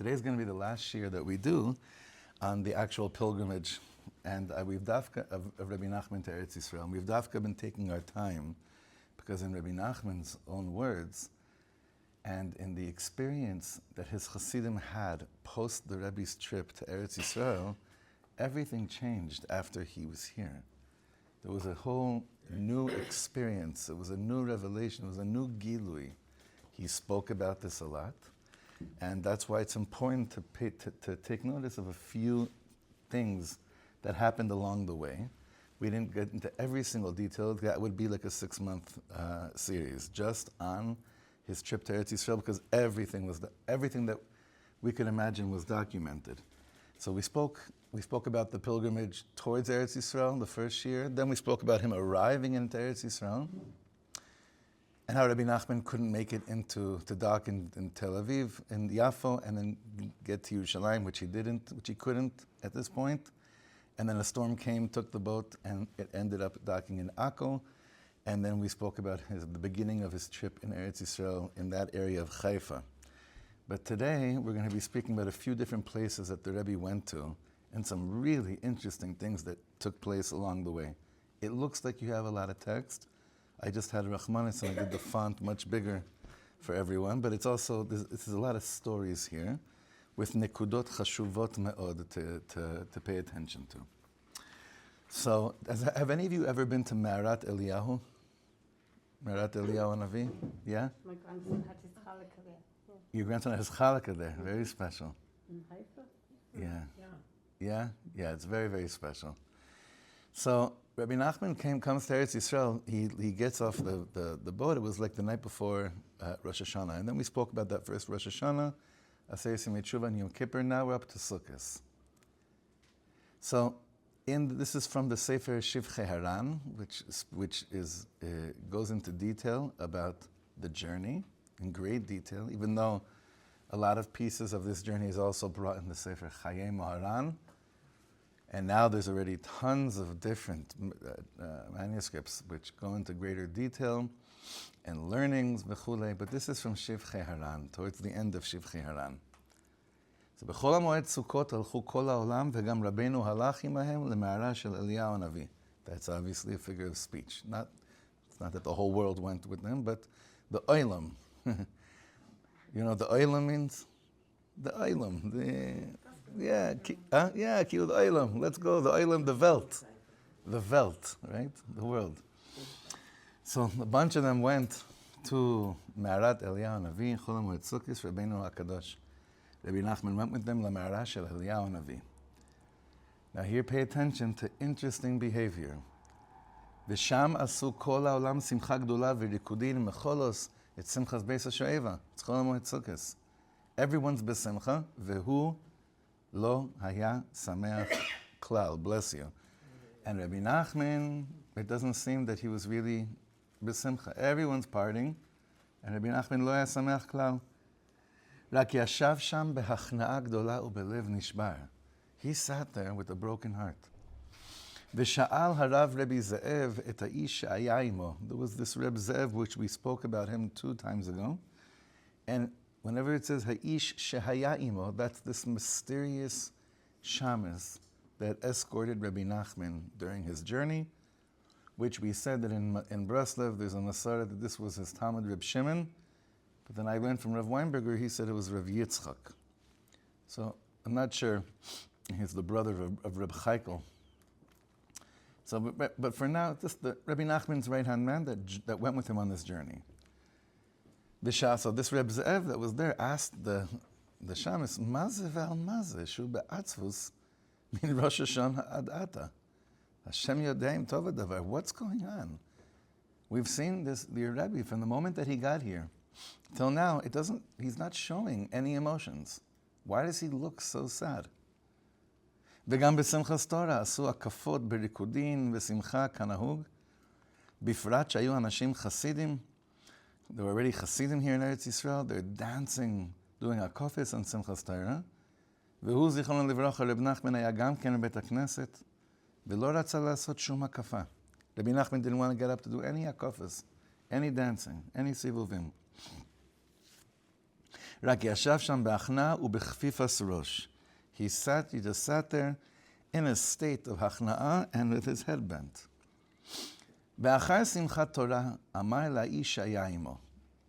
Today's going to be the last shiur that we do on the actual pilgrimage. And we've dafka of Rebbe Nachman to Eretz Yisrael. And we've dafka been taking our time because in Rebbe Nachman's own words, and in the experience that his Hasidim had post the Rebbe's trip to Eretz Yisrael, everything changed after he was here. There was a whole new experience. It was a new revelation. It was a new gilui. He spoke about this a lot. And that's why it's important to take notice of a few things that happened along the way. We didn't get into every single detail. That would be like a 6-month series just on his trip to Eretz Yisrael, because everything that we could imagine was documented. So we spoke about the pilgrimage towards Eretz Yisrael, the first year. Then we spoke about him arriving into Eretz Yisrael, and how Rebbe Nachman couldn't make it to dock in Tel Aviv, in Yafo, and then get to Yerushalayim, which he couldn't at this point. And then a storm came, took the boat, and it ended up docking in Akko. And then we spoke about the beginning of his trip in Eretz Yisrael in that area of Haifa. But today, we're going to be speaking about a few different places that the Rebbe went to, and some really interesting things that took place along the way. It looks like you have a lot of text. I just had Rachmanis, and I did the font much bigger for everyone, but it's also, there's a lot of stories here with nekudot chashuvot me'od to pay attention to. So, have any of you ever been to Merat Eliyahu? Merat Eliyahu Navi? Yeah? My grandson had his chalakah there. Your grandson has chalakah there. Very special. In Haifa? Yeah. Yeah? Yeah, it's very, very special. So, Rebbe Nachman comes to Eretz Yisrael. He gets off the boat. It was like the night before Rosh Hashanah. And then we spoke about that first Rosh Hashanah, Aseret Simei Tshuva, and Yom Kippur. Now we're up to Sukkot. So, this is from the Sefer Shivchei Haran, which goes into detail about the journey in great detail, even though a lot of pieces of this journey is also brought in the Sefer Chayei Moharan. And now there's already tons of different manuscripts which go into greater detail and learnings, v'chulei. But this is from Shivchei Haran, towards the end of Shivchei Haran. So, בכל המועד סוכות הלכו כל העולם, וגם רבנו הלך עמהם למערה של אליהו הנביא. That's obviously a figure of speech. It's not that the whole world went with them, but the oilam. You know what the oilam means? The oilam. Kill the oilam. Let's go, the oilam, the Welt. The Welt, right? The world. So a bunch of them went to Me'arat Eliyahu Navi, Chol HaMoed Sukkos, Rabbeinu HaKadosh. Rebbe Nachman went with them, L'Ma'ara Shel Eliyahu Navi. Now here pay attention to interesting behavior. V'sham asu kol ha'olam simcha gdola v'rikudin mecholos et simchas beis ha'shoeva. It's Chol HaMoed Sukkos. Everyone's besimcha, v'hu lo haya sameach klal. Bless you. And Rebbe Nachman, it doesn't seem that he was really besimcha. Everyone's partying, and Rebbe Nachman lo haya sameach klal. רק ישב שם בהכנעה גדולה ובלב נשבר. He sat there with a broken heart. ושאל הרב רבי זאב את האיש שהיה עמו. There was this Reb Zev, which we spoke about him 2 times ago. And whenever it says האיש שהיה עמו, that's this mysterious shamus that escorted Rebbe Nachman during his journey, which we said that in Breslev, there's a Masara that this was his Talmud Reb Shimon. But then I learned from Rav Weinberger, he said it was Rav Yitzchak. So I'm not sure. He's the brother of Reb Chaikel. So, but for now, the Rebbe Nachman's right-hand man that went with him on this journey. So this Reb Ze'ev that was there asked the shamus, Maze ve'al maze, shu be'atzvus min Rosh Hashanah ad ata. Hashem yodeim tov hadavar. What's going on? We've seen the Rebbe from the moment that he got here till now, he's not showing any emotions. Why does he look so sad? וגם בשמחת תורה עשו הקפות בריקודין ושמחה כנהוג, בפרט שהיו אנשים חסידים. There were already Hasidim here in Eretz Yisrael. They're dancing, doing הקופס on Simchat Torah. והוא זיכרונו לברכה, רב נחמן היה גם כן בבית הכנסת, ולא רצה לעשות שום הקפה. Rabbi Nachman didn't want to get up to do any הקופס, any dancing, any סיבובים. רק ישב שם בהכנעה ובכפיפת ראש. He just sat there in a state of הכנעה and with his head bent. באחר שמחת תורה אמר לאיש שהיה עמו.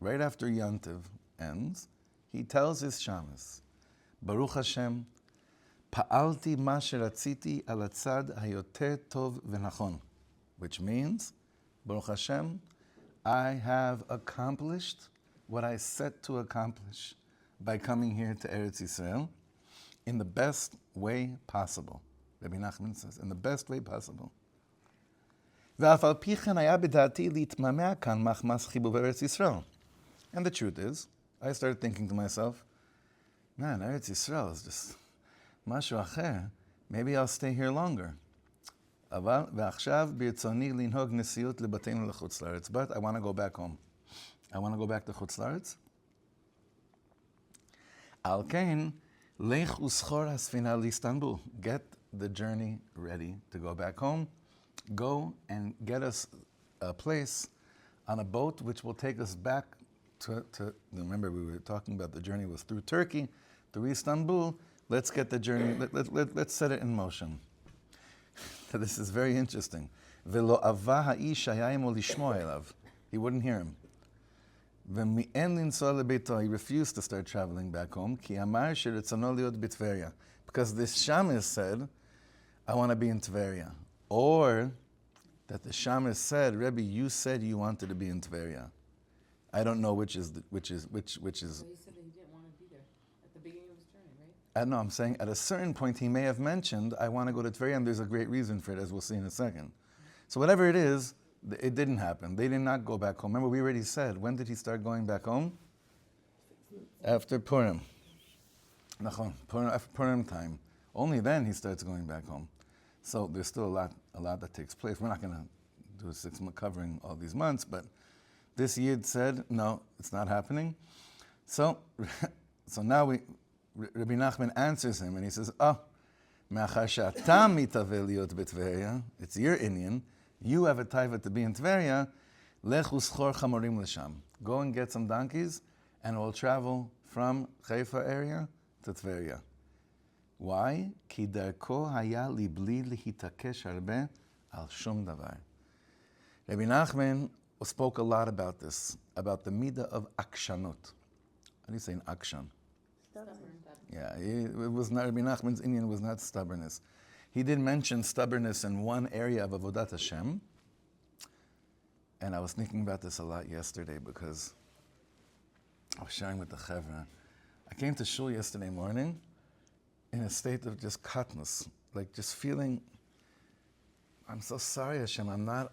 Right after Yantiv ends, he tells his shamas, Baruch Hashem, פעלתי מה שרציתי על הצד היותר טוב ונכון. Which means, Baruch Hashem, I have accomplished what I set to accomplish by coming here to Eretz Yisrael in the best way possible. Rebbe Nachman says, in the best way possible. ואף על פי כן היה בדעתי להתממע כאן מחמס חיבור בארץ ישראל. And the truth is, I started thinking to myself, man, Eretz Yisrael is just משהו אחר. Maybe I'll stay here longer. אבל, ועכשיו ברצוני לנהוג נסיעות לבתינו לחוץ לארץ. But I want to go back home. I want to go back to חוץ לארץ. על כן, לך וסחור הספינה לאיסטנבול. Get the journey ready to go back home. Go and get us a place on a boat which will take us back to remember we were talking about the journey was through Turkey, through Istanbul. Let's get the journey, let's set it in motion. This is very interesting. V'lo ava ha'ish haya imo lishmo elav. He wouldn't hear him. V'mi'en linsua lebeito. He refused to start traveling back home. Ki amar sheretzono liot b'Tveria. Because this shamus said, I want to be in Tveria. Or that the shamus said, Rebbe, you said you wanted to be in Tveria. I don't know which is. So you said that he didn't want to be there at the beginning of his journey, right? No, I'm saying at a certain point he may have mentioned, I want to go to Tveria, and there's a great reason for it, as we'll see in a second. So whatever it is, it didn't happen. They did not go back home. Remember, we already said, when did he start going back home? After Purim. Nachon, after Purim time. Only then he starts going back home. So there's still a lot that takes place. We're not going to do a 6 month covering all these months, but this Yid said, no, it's not happening. So now Rebbe Nachman answers him and he says, מאחר שאתה מתהווה להיות בטבריה, it's your Indian, you have a taiva to be in Tveria, לך וסחור חמורים לשם. Go and get some donkeys and we'll travel from Haifa area to Tveria. Why? כי דרכו היה לבלי להתעקש הרבה על שום דבר. Rebbe Nachman spoke a lot about this, about the midah of akshanut. How do you say an akshan? Stubborn. Yeah, it was not, Rebbe Nachman's Indian was not stubbornness. He did mention stubbornness in one area of Avodat Hashem. And I was thinking about this a lot yesterday because I was sharing with the Chevra. I came to shul yesterday morning in a state of just katnus, like just feeling, I'm so sorry, Hashem, I'm not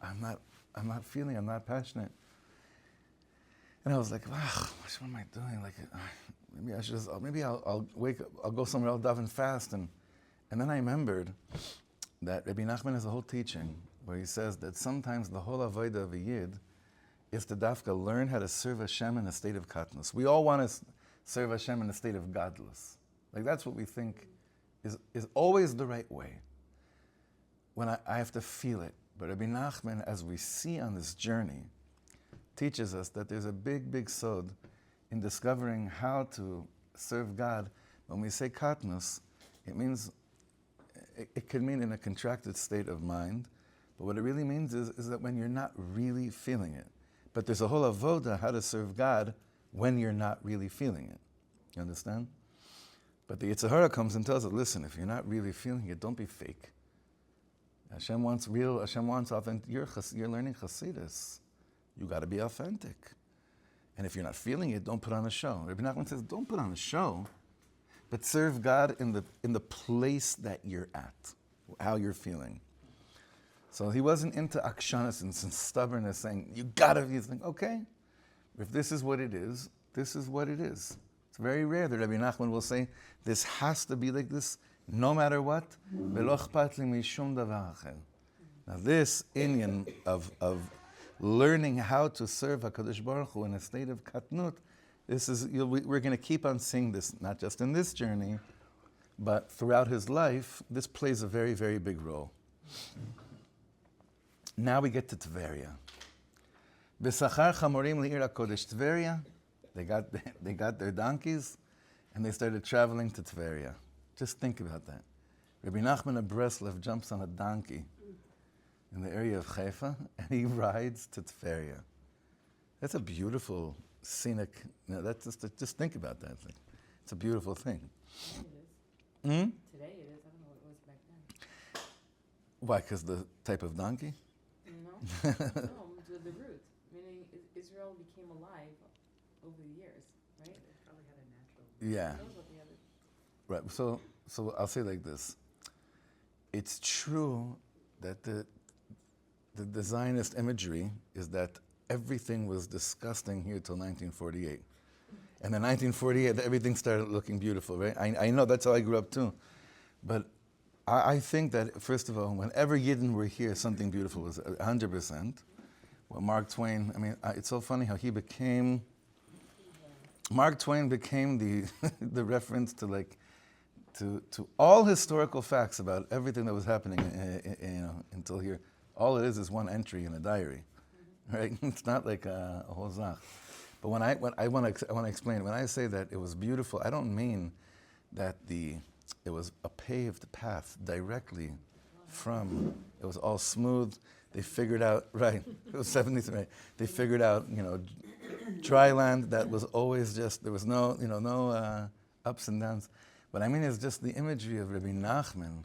feeling, I'm not passionate. And I was like, what am I doing? Like, maybe I should just, maybe I'll wake up, I'll go somewhere, I'll daven fast. And then I remembered that Rebbe Nachman has a whole teaching where he says that sometimes the whole avodah of a yid is to dafka learn how to serve Hashem in a state of katnus. We all want to serve Hashem in a state of godless. Like that's what we think is always the right way. When I have to feel it. But Rebbe Nachman, as we see on this journey, teaches us that there's a big, big sod in discovering how to serve God. When we say katnus, it means, it can mean in a contracted state of mind, but what it really means is that when you're not really feeling it. But there's a whole avoda how to serve God when you're not really feeling it. You understand? But the Yetzer Hara comes and tells us, listen, if you're not really feeling it, don't be fake. Hashem wants authentic. You're learning Chassidus. You got to be authentic. And if you're not feeling it, don't put on a show. Rebbe Nachman says, don't put on a show, but serve God in the place that you're at, how you're feeling. So he wasn't into akshanas and stubbornness, saying, you got to be. He's like, okay, if this is what it is, this is what it is. It's very rare that Rebbe Nachman will say, this has to be like this, no matter what. Now this Indian of learning how to serve HaKadosh Baruch Hu in a state of katnut, we're going to keep on seeing this, not just in this journey, but throughout his life. This plays a very, very big role. Now we get to Tveria. B'sachar chamorim li'ir HaKodesh. Tveria, They got their donkeys, and they started traveling to Tveria. Just think about that. Rebbe Nachman of Breslev jumps on a donkey in the area of Haifa, and he rides to Tveria. That's a beautiful, scenic, that's just think about that thing. It's a beautiful thing. Today it is. Today it is. I don't know what it was back then. Why, because the type of donkey? No, the root. Meaning Israel became alive over the years, right? It probably had a natural. Yeah. Who knows what the other. Right. So I'll say like this. It's true that the Zionist imagery is that everything was disgusting here till 1948. And then 1948, everything started looking beautiful, right? I know that's how I grew up too. But I think that, first of all, whenever Yidden were here, something beautiful was 100%. Well, Mark Twain, I mean, it's so funny how he became, Mark Twain became the reference to to all historical facts about everything that was happening until here. All it is one entry in a diary, right? It's not like a whole zach. But when I want to explain, when I say that it was beautiful, I don't mean that it was a paved path directly from, it was all smooth. They figured out, right, it was 73, right? They figured out, dry land that was always just, there was no ups and downs. What I mean is just the imagery of Rebbe Nachman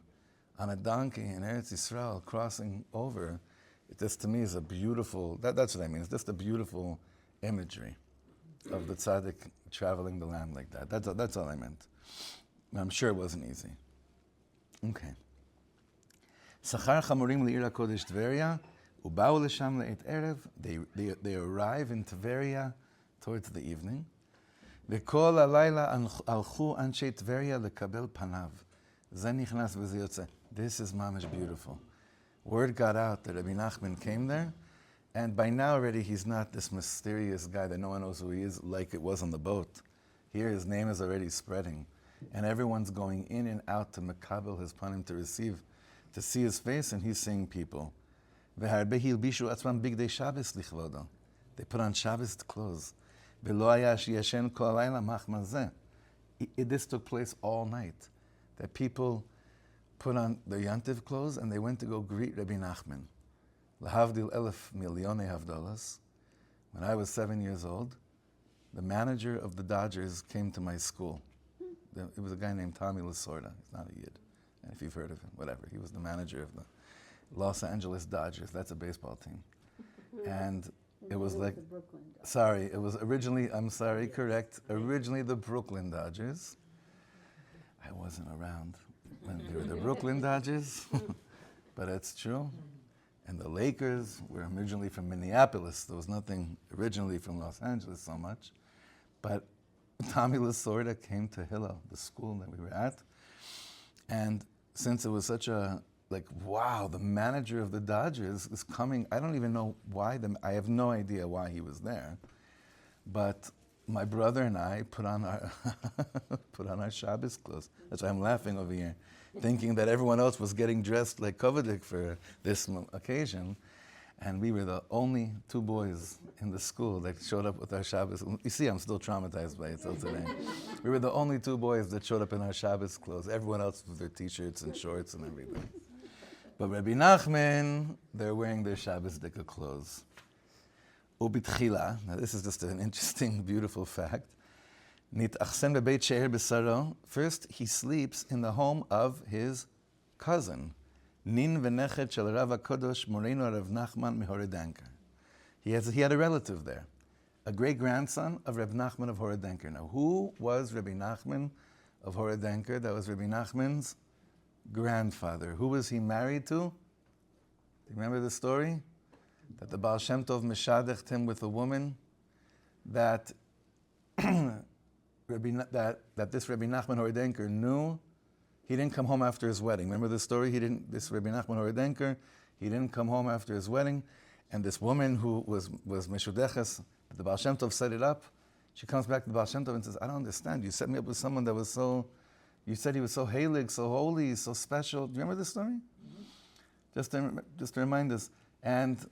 on a donkey in Eretz Yisrael crossing over. It just, to me, is a beautiful, that's what I mean. It's just a beautiful imagery of the tzaddik traveling the land like that. That's all I meant. I'm sure it wasn't easy. Okay. Sachar chamurim le'ir HaKodesh Tveria, uba'u l'sham le'et erev. They arrive in Tveria towards the evening. V'kol halayla alchu anshe Tveria lekabel panav. Ze nichnas v'ze yotze. This is mamish beautiful. Word got out that Rebbe Nachman came there, and by now already he's not this mysterious guy that no one knows who he is like it was on the boat. Here his name is already spreading, and everyone's going in and out to mekabel his panim, to receive, to see his face, and he's seeing people. V'harbe hilbishu atzmam bigdei Shabbos lichvodo. They put on Shabbos clothes. V'lo haya sheyashen kol halayla machma zeh. This took place all night. That people put on their yantiv clothes and they went to go greet Rebbe Nachman. Lahavdil elef milyonei havdalas. When I was 7 years old, the manager of the Dodgers came to my school. It was a guy named Tommy Lasorda. He's not a Yid. And if you've heard of him, whatever. He was the manager of the Los Angeles Dodgers. That's a baseball team. And it was like, sorry, it was originally, I'm sorry, correct, originally the Brooklyn Dodgers. I wasn't around when they were the Brooklyn Dodgers, but it's true. And the Lakers were originally from Minneapolis. There was nothing originally from Los Angeles so much. But Tommy Lasorda came to Hillel, the school that we were at. And since it was such a, wow, the manager of the Dodgers is coming. I don't even know why, I have no idea why he was there. But my brother and I put on our Shabbos clothes. That's why I'm laughing over here, thinking that everyone else was getting dressed like kovedik for this occasion. And we were the only two boys in the school that showed up with our Shabbos. You see, I'm still traumatized by it till today. We were the only two boys that showed up in our Shabbos clothes. Everyone else with their t-shirts and shorts and everything. But Rebbe Nachman, they're wearing their Shabbos dika clothes. Ubitchila, now this is just an interesting, beautiful fact. Nitachsen bebeit she'er b'saro. First, he sleeps in the home of his cousin. Nin v'nechet shel Rav HaKadosh Moreno Rav Nachman mehorodenker. He had a relative there, a great-grandson of Reb Nachman of Horodenker. Now, who was Rebbe Nachman of Horodenker? That was Rebbe Nachman's grandfather. Who was he married to? Do you remember the story? That the Baal Shem Tov mishadeched him with a woman that this Rebbe Nachman Horodenker knew. He didn't come home after his wedding. Remember the story? This Rebbe Nachman Horodenker, he didn't come home after his wedding. And this woman who was Meshudeches, the Baal Shem Tov set it up. She comes back to the Baal Shem Tov and says, I don't understand. You set me up with someone that was so, you said he was so heilig, so holy, so special. Do you remember this story? Mm-hmm. Just to remind us. And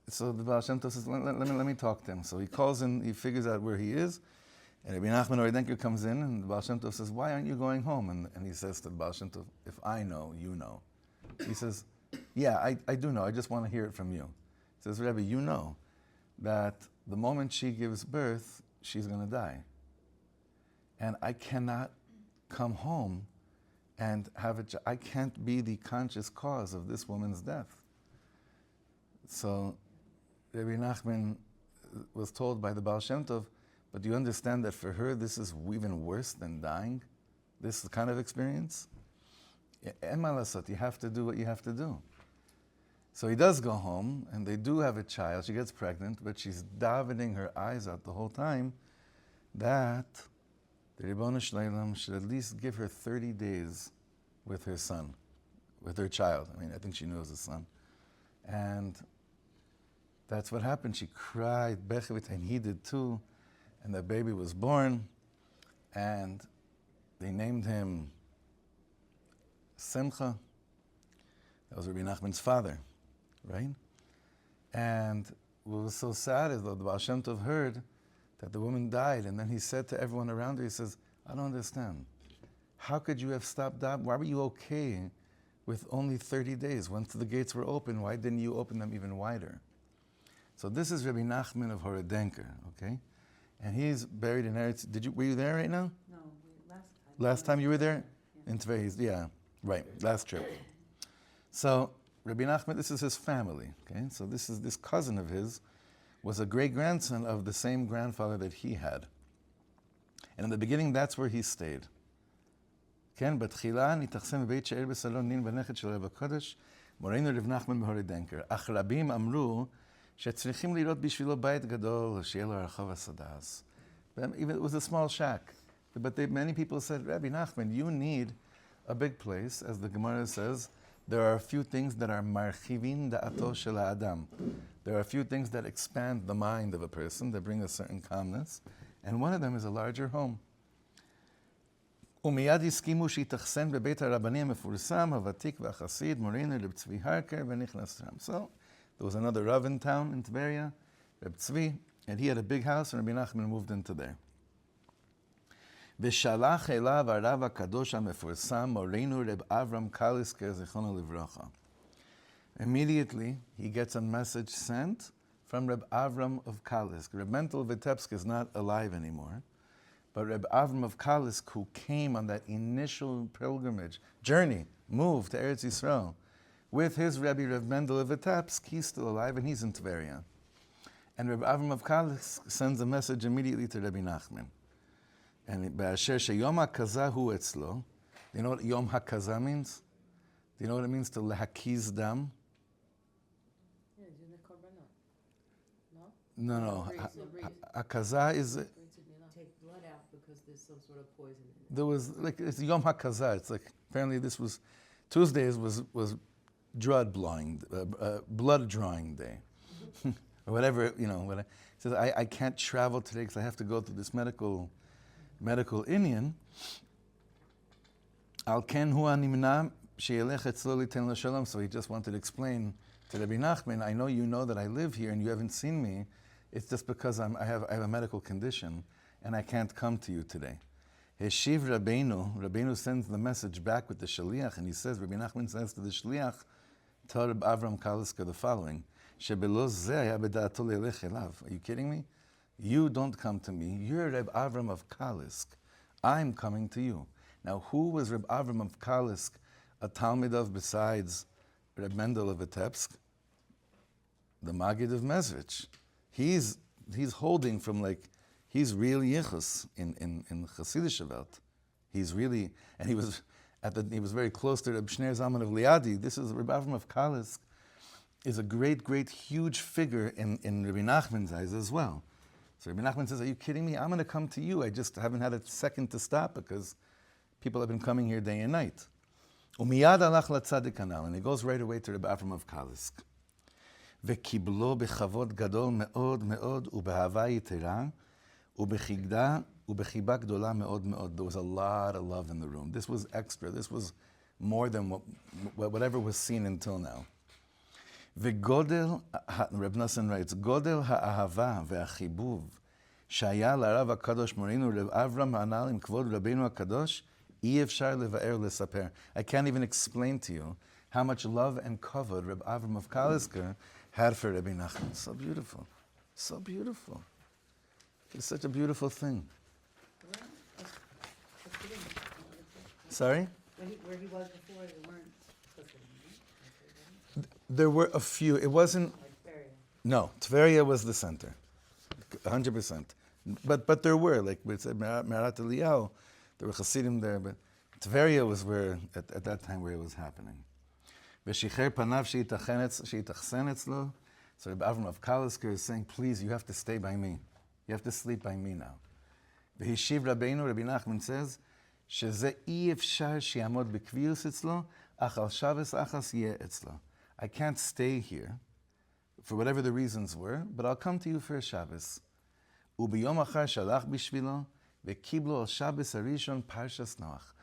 So the Baal Shem Tov says, let me talk to him. So he calls in, he figures out where he is, and Rebbe Nachman Oredenker comes in, and the Baal Shem Tov says, why aren't you going home? And he says to the Baal Shem Tov, if I know, you know. He says, yeah, I do know, I just want to hear it from you. He says, Rebbe, you know that the moment she gives birth, she's going to die. And I cannot come home and have it, I can't be the conscious cause of this woman's death. So Rebbe Nachman was told by the Baal Shem Tov, but do you understand that for her this is even worse than dying? This kind of experience? En ma lasot, you have to do what you have to do. So he does go home, and they do have a child. She gets pregnant, but she's davening her eyes out the whole time that the Ribono Shel Olam should at least give her 30 days with her son, with her child. I mean, I think she knows the son. And that's what happened. She cried, Bechevit, and he did too. And the baby was born, and they named him Simcha. That was Rebbe Nachman's father, right? And what was so sad is that the Baal Shem Tov heard that the woman died, and then he said to everyone around her, he says, I don't understand. How could you have stopped that? Why were you okay with only 30 days? Once the gates were open, why didn't you open them even wider? So this is Rebbe Nachman of Horedenker, okay? And he's buried in Eretz. Were you there right now? No, last time. Last time you were there? Yeah. In Tiberias, yeah, right, last trip. So Rebbe Nachman, this is his family, okay? So this cousin of his was a great-grandson of the same grandfather that he had. And in the beginning, that's where he stayed. כן, בתחילה נתאכסן בבית שאר בסלון נין בנכד של רב הקודש, מורנו רב נחמן בהורדנקר. אך רבים אמרו שצריכים לראות בשבילו בית גדול, שיהיה לו הרחוב הסדס. Even it was a small shack. But many people said, Rabbi Nachman, you need a big place. As the Gemara says, there are a few things that are marchivin da'ato shel ha'adam. There are a few things that expand the mind of a person, that bring a certain calmness. And one of them is a larger home. ומיד הסכימו שיתאכסן בבית הרבני המפורסם, הוותיק והחסיד, מורנו רב צבי הרקר, ונכנס שם. So, there was another Rav in town in Tiberias, Reb Tzvi, and he had a big house, and Rabbi Nachman moved into there. ושלח אליו הרב הקדוש המפורסם, מורנו רב אברהם קליסק, זיכרונו לברכה. Immediately, he gets a message sent from Reb Avram of Kalisk. Reb Mental Vitebsk is not alive anymore. But Reb Avram of Kalisk, who came on that initial pilgrimage, journey, moved to Eretz Yisrael, with his Rebbe Reb Mendel of Vitebsk, he's still alive and he's in Tiberias. And Reb Avram of Kalisk sends a message immediately to Rebbe Nachman. And Ba'asher sheyom hakaza hu etzlo. Do you know what yom hakaza means? Do you know what it means to lehakiz dam? Yeah, do the korbanot. No? No. Breathe. Hakaza is... Take blood out because there's some sort of poison in it. There was, like, it's Yom HaKazah. It's like, apparently this was, Tuesdays was blood drawing day. Or whatever, you know. He says, I can't travel today because I have to go through this medical Indian. Al ken hu animna sheyelech etzlo liten l'shalom. So he just wanted to explain to Rebbe Nachman, I know you know that I live here and you haven't seen me. It's just because I have a medical condition and I can't come to you today. Heshiv Rabbeinu sends the message back with the shaliach, and he says, Rebbe Nachman says to the shaliach, tell Reb Avram Kalisk the following, Shebelo zeh haya b'da'ato le'elech elav. Are you kidding me? You don't come to me. You're Reb Avram of Kalisk. I'm coming to you. Now, who was Reb Avram of Kalisk a Talmid of besides Reb Mendel of Vitebsk? The Maggid of Mezrich. He's holding from, like, he's really yichus in Chassidish Welt. He's really, and he was very close to Reb Shneir Zalman of Liadi. This is Reb Avram of Kalisk, is a great, huge figure in Rebbe Nachman's eyes as well. So Rebbe Nachman says, are you kidding me? I'm going to come to you. I just haven't had a second to stop because people have been coming here day and night. Umiyad alach latzadik kanal, and he goes right away to Rebbe Avram of Kalisk. וקיבלו בכבוד גדול מאוד מאוד ובאהבה יתרה ובחיבה גדולה מאוד מאוד. There was a lot of love in the room. This was extra. This was more than whatever was seen until now. וגודל, רב נסן writes, גודל האהבה והחיבוב שהיה לרב הקדוש מורנו רב אברהם הנ"ל עם כבוד רבינו הקדוש, אי אפשר לבאר לספר. I can't even explain to you how much love and kavod Reb Avram of Kalisk had for Rebbe Nachman. So beautiful. So beautiful. It's such a beautiful thing. Sorry? Where he was before, there weren't listening, There were a few. It wasn't... like Tiberias. No, Tveria was the center. 100%. But there were, like we said, Merat Eliyahu, there were Hasidim there, but Tveria was where, at that time, where it was happening. V'shicher panav sheitachsen etzlo. So Rebbe Avram of Kalisk is saying, please, you have to stay by me. You have to sleep by me now. V'hishiv Rabbeinu, Rebbe Nachman says, שזה אי אפשר שיעמוד בקביעות אצלו, אך על שבס אחס יהיה אצלו. I can't stay here, for whatever the reasons were, but I'll come to you for a Shabbos. וביום אחר שלח בשבילו, וקיבלו על שבס הראשון פרשס נוח.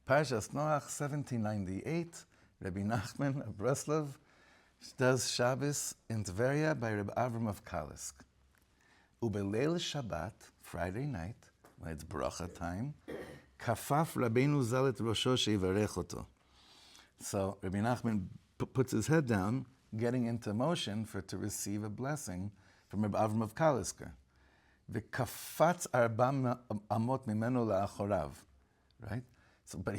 Parshas Noach, 1798, Rebbe Nachman of Breslov does Shabbos in Tveria by Rebbe Avram of Kalisk. Ubeleil Shabbat, Friday night, when it's bracha time, kafaf Rabbeinu Zal et Rosho sheyivarech oto. So Rebbe Nachman puts his head down, getting into motion to receive a blessing from Rebbe Avram of Kalisk. V'kafatz arba amot mimeno la'achorav. Right? So, but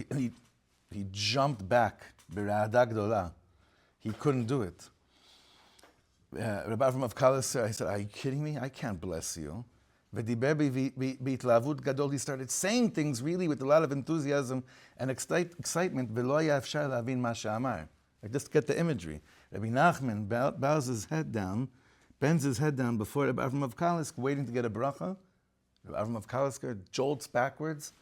he jumped back, b'ra'ada gdola. He couldn't do it. Rebbe Avram of Kalisk, I said, are you kidding me? I can't bless you. V'diber b'itlavut gadol. He started saying things really with a lot of enthusiasm and excitement. V'lo היה אפשר להבין מה שאמר. Like, just get the imagery. Rebbe Nachman bows his head down, bends his head down before Rebbe Avram of Kalisk, waiting to get a bracha. Rebbe Avram of Kalisk jolts backwards,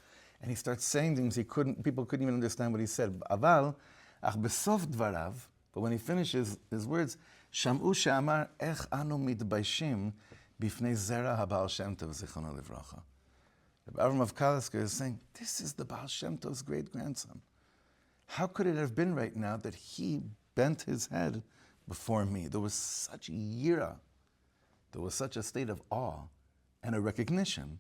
and he starts saying things people couldn't even understand what he said. Aval, ach besof dvarav, but when he finishes his words, sham'u she'amar ech anu mitbayshim bifnei zera haBaal Shem Tov zichrono livracha. Rebbe Avram of Kalisk is saying, this is the Baal Shem Tov's great-grandson. How could it have been right now that he bent his head before me? There was such a yira. There was such a state of awe and a recognition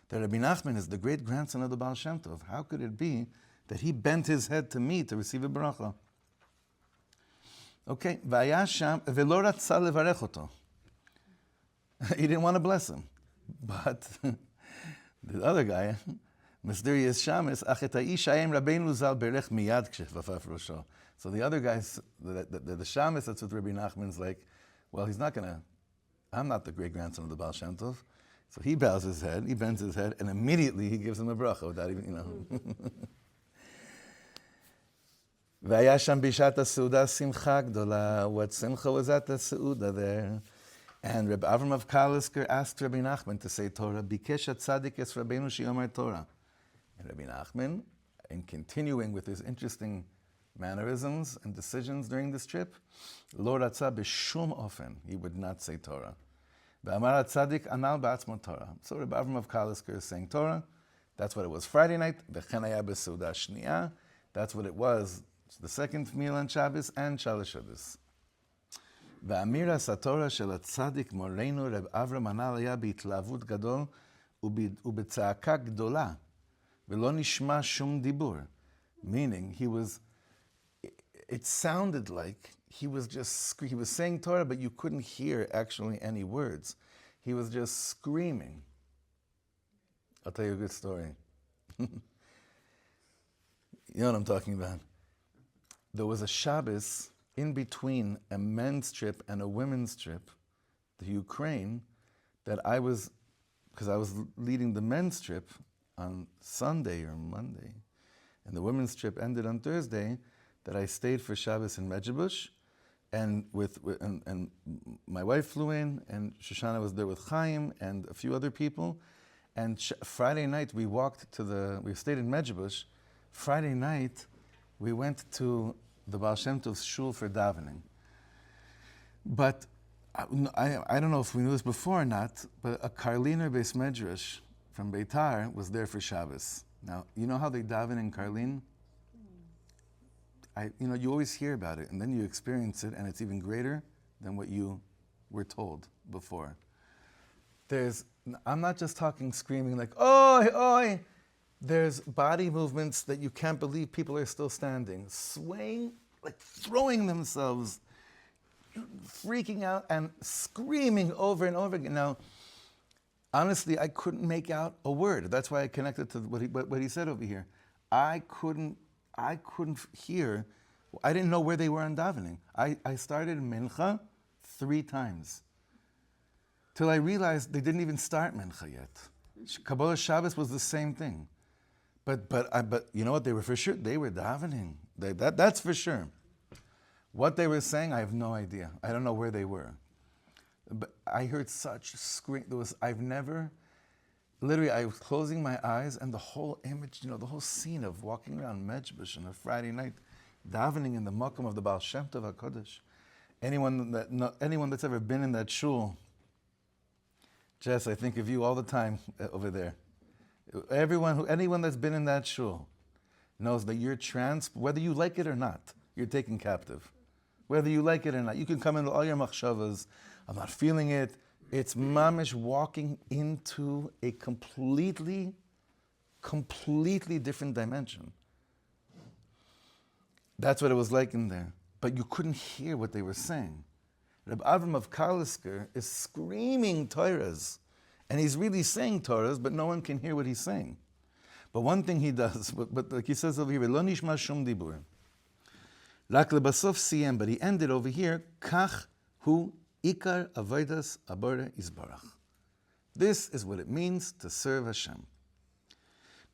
that Rebbe Nachman is the great-grandson of the Baal Shem Tov. How could it be that he bent his head to me to receive a bracha? Okay, v'aya sham ve'lo ratza levarech oto. He didn't want to bless him. But the other guy, mysterious shamus, ach et ha'ish hayem Rabbeinu Zal berech miyad k'shefafaf rosho. So the other guys, the shamus that's with Rebbe Nachman's like, well, I'm not the great-grandson of the Baal Shem Tov. So he bows his head, he bends his head, and immediately he gives him a bracha without even, V'aya sham bishat ha'seuda simcha gdola. What simcha was at the seuda there? And Rebbe Avram of Kalisk asked Rebbe Nachman to say Torah, Bikesh tzaddik es Rabbeinu she'omer Torah. And Rebbe Nachman, in continuing with his interesting mannerisms and decisions during this trip, Lo ratza b'shum ofen, he would not say Torah. V'amar tzaddik anal ba'atzmo Torah. So Rebbe Avram of Kalisk is saying Torah. That's what it was Friday night. V'chen haya b'seuda shniya. That's what it was the second meal on Shabbos and Shalosh Shabbos. V'amira satorah shel tzaddik morenu Reb Avram anal haya b'itlavut gadol u'b'tza'aka gdola v'lo nishma shum dibur. Meaning, it sounded like he was saying Torah, but you couldn't hear actually any words. He was just screaming. I'll tell you a good story. You know what I'm talking about. There was a Shabbos in between a men's trip and a women's trip to Ukraine that because I was leading the men's trip on Sunday or Monday, and the women's trip ended on Thursday, that I stayed for Shabbos in Medjugorje, and and my wife flew in, and Shoshana was there with Chaim and a few other people, and Friday night we stayed in Medjugorje. Friday night we went to the Baal Shem Tov's shul for davening. But I don't know if we knew this before or not, but a Karliner Beis Medrash from Beitar was there for Shabbos. Now, you know how they daven in Karlin? You always hear about it, and then you experience it, and it's even greater. than what you were told before. I'm not just talking screaming like, oi, oi. There's body movements that you can't believe people are still standing, swaying, like throwing themselves, freaking out and screaming over and over again. Now, honestly, I couldn't make out a word. That's why I connected to what he said over here. I couldn't hear. I didn't know where they were on davening. I started mincha 3 times till I realized they didn't even start mincha yet. Kabbalah Shabbos was the same thing. But you know what? They were for sure. They were davening. That's for sure. What they were saying, I have no idea. I don't know where they were. But I heard such scream. Literally, I was closing my eyes and the whole image, the whole scene of walking around Mejbush on a Friday night, davening in the makom of the Baal Shem Tov HaKodesh. Anyone that's ever been in that shul, Jess, I think of you all the time over there. Anyone that's been in that shul knows that you're whether you like it or not, you're taken captive. Whether you like it or not, you can come into all your machshavas. I'm not feeling it. It's mamish walking into a completely different dimension. That's what it was like in there. But you couldn't hear what they were saying. Rebbe Avram of Kalisk is screaming Torahs. And he's really saying Torahs, but no one can hear what he's saying. But one thing he does, but like he says over here, Lo nishma shum dibur. Rak lebasof siyem, but he ended over here, Kach hu ikar avodas abore izbarach. This is what it means to serve Hashem.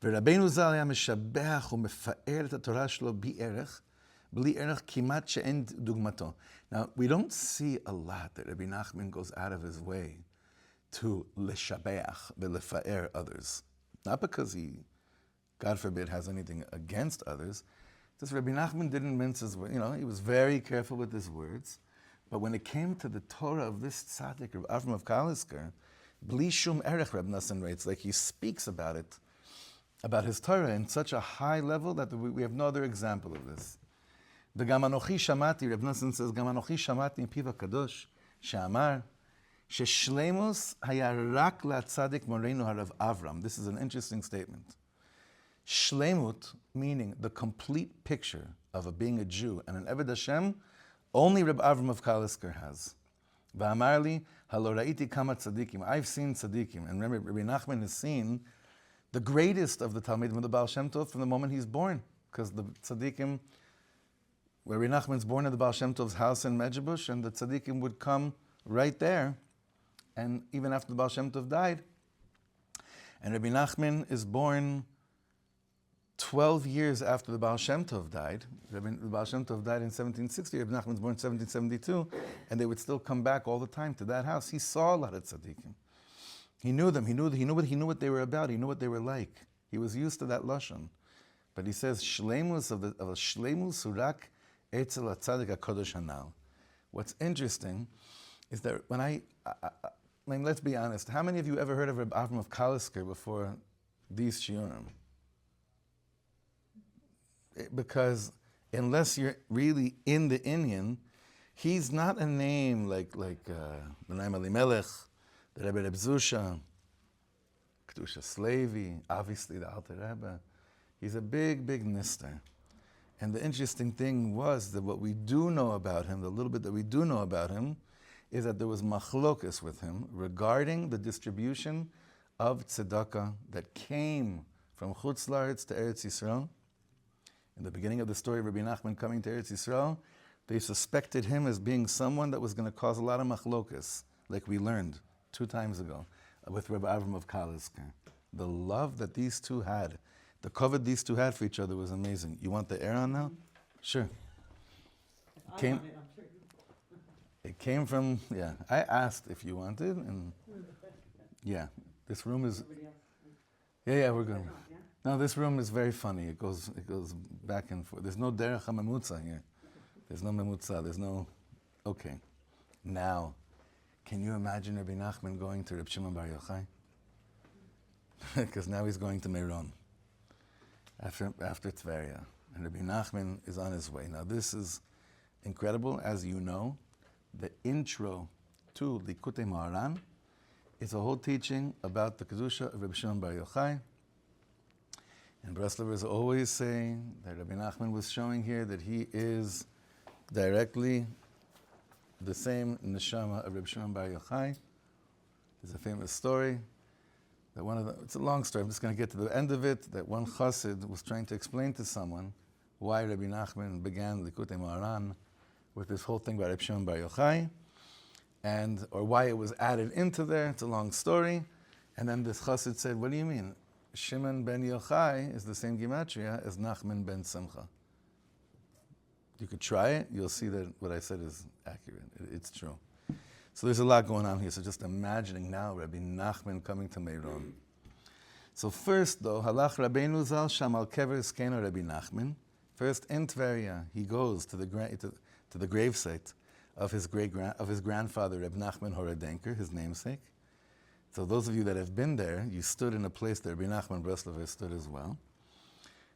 ורבנו ז"ל היה משבח ומפאר את התורה שלו בערך, בלי ערך כמעט שאין דוגמתו. Now, we don't see a lot that Rebbe Nachman goes out of his way to leshabeach, lefaer others. Not because he, God forbid, has anything against others. Just Rebbe Nachman didn't mince his words. He was very careful with his words. But when it came to the Torah of this tzaddik, Rebbe Avram of Kalisk, bli shum erech, Rebbe Nachman writes, like he speaks about it, about his Torah in such a high level that we have no other example of this. The Gam Anochi Shamati, Rebbe Nachman says, Gam Anochi Shamati Piva Kadosh, She'amar, Sheshleimus haya rak laTzadik Morenu harav Avram. This is an interesting statement. Shleimut, meaning the complete picture of being a Jew and an Eved Hashem, only Rebbe Avram of Kalisk has. Va'amarli halo ra'iti kama tzaddikim. I've seen tzaddikim, and remember, Rebbe Nachman has seen the greatest of the Talmidim of the Baal Shem Tov from the moment he's born, because the tzaddikim, where Rebbe Nachman's born at the Baal Shem Tov's house in Medjugorje, and the tzaddikim would come right there, and even after the Baal Shem Tov died. And Rebbe Nachman is born 12 years after the Baal Shem Tov died. The Baal Shem Tov died in 1760, Rebbe Nachman's born in 1772, and they would still come back all the time to that house. He saw a lot of tzaddikim. He knew them. He knew what they were about. He knew what they were like. He was used to that lashon. But he says, "Shleimus of a shleimus surak etzel atzadik hakodesh hanal." What's interesting is that when I mean, let's be honest. How many of you ever heard of Rebbe Avram of Kalisk before these shiurim? Because unless you're really in the Inyan, he's not a name like B'nai Elimelech, the Rebbe Reb Zusha, Kedusha Slavy, obviously the Alter Rebbe. He's a big nister. And the interesting thing was that what we do know about him, the little bit that we do know about him, is that there was machlokas with him regarding the distribution of tzedakah that came from Chutz La'aretz to Eretz Yisrael. In the beginning of the story of Rebbe Nachman coming to Eretz Yisrael, they suspected him as being someone that was going to cause a lot of machlokas, like we learned 2 times ago with Rebbe Avram of Kalisk. The love that these two had, the covet these two had for each other was amazing. You want the air on now? Sure. It came from, I asked if you wanted, and this room is, we're good. No, this room is very funny. It goes back and forth. There's no derech hamemutza here. There's no memutza. There's no, okay. Now, can you imagine Rebbe Nachman going to Reb Shimon Bar Yochai? Because now he's going to Meron after Tiberias. And Rebbe Nachman is on his way. Now this is incredible, as you know. the intro to Likutei Moharan is a whole teaching about the Kedusha of Rebbe Shimon Bar Yochai. And Breslovers always say that Rebbe Nachman was showing here that he is directly the same neshama of Rebbe Shimon Bar Yochai. There's a famous story that it's a long story, I'm just going to get to the end of it, that one chassid was trying to explain to someone why Rebbe Nachman began Likutei Moharan with this whole thing about Rebbe Shimon Bar Yochai, or why it was added into there. It's a long story. And then this chassid said, what do you mean? Shimon ben Yochai is the same gematria as Nachman ben Simcha. You could try it. You'll see that what I said is accurate. It's true. So there's a lot going on here. So just imagining now Rabbi Nachman coming to Meron. So first, though, halach Rabbeinu Zal sham al kever skeno Rabbi Nachman. First in Tveria, he goes to the gravesite of his grandfather Reb Nachman Horadenker, his namesake. So those of you that have been there, you stood in a place that Rabbi Nachman Breslover stood as well.